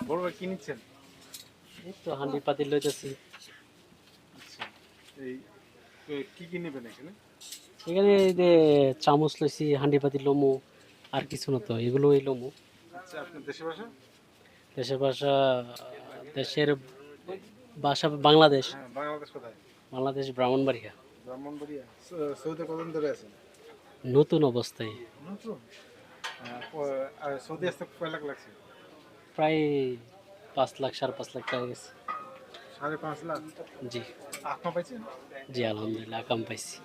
বড় ভাই কি নিচ্ছেন? এই তো হান্ডি পাতিল লইতেছি। আচ্ছা, এই কি কি নেবেন এখানে? এখানে এই যে চামচ লইছি, হান্ডি পাতিল লমু, আর কিছু না তো, এগুলোই লমু। আচ্ছা, আপনার দেশের ভাষা? দেশের ভাষা, দেশের ভাষা বাংলাদেশ। হ্যাঁ, বাংলাদেশ কোথায়? বাংলাদেশ ব্রাহ্মণবাড়িয়া। ব্রাহ্মণবাড়িয়া। সৌদিতে কতদিন ধরে আছেন? নতুন অবস্থায় নতুন। আর সৌদি আসতে কয় লাখ লাগছে? প্রায় 5 লাখ 5.5 লাখ টাকা গেছে। 5.5 লাখ। জি। আপনা পাইছেন? জি আলহামদুলিল্লাহ আকাম পাইছি।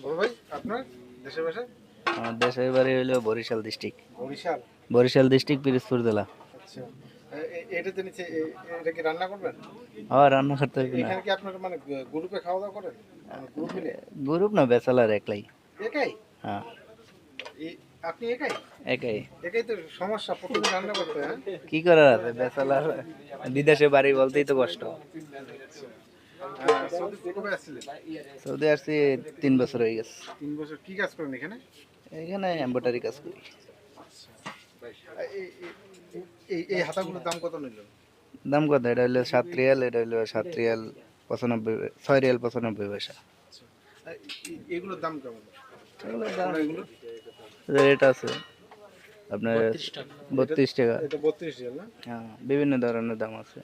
বড় ভাই আপনার দেশের ভাষা? আমার দেশের বাড়ি হইলো বরিশাল ডিস্ট্রিক্ট। বরিশাল। বরিশাল ডিস্ট্রিক্ট পিরোজপুর জেলা। আচ্ছা, এটাতে নিচে এটা কি রান্না করবেন? আমার রান্না করতে হইবে না। এখানে কি আপনার মানে গ্রুপে খাওয়া দাওয়া করেন? গ্রুপ মিলে? গ্রুপ না, ব্যাচেলার একলাই। একাই? হ্যাঁ, আপনি একাই? একাই। একাই তো সমস্যা, প্রতিদিন রান্না করতে। হ্যাঁ, কি করার আছে, ব্যাচেলার। বিদেশে বাড়ি বলতেই তো কষ্ট। সৌদি কবে আসছিলেন? সৌদি আসছি 3 বছর হয়ে গেছে। 3 বছর। কি কাজ করেন এখানে? এখানে এম্ব্রয়ডারি কাজ করি। এই এই এই হাতাগুলোর দাম কত নিল? দাম কত? এটা হইলো 7 রিয়াল, এটা হইলো 7 রিয়াল 95, 6 রিয়াল 95 পয়সা। এগুলোর দাম কেমন? এগুলোর দাম, এগুলো রেট আছে আপনার 32 টাকা। 32 টাকা। এটা 32 রিয়াল না? হ্যাঁ, বিভিন্ন ধরনের দাম আছে।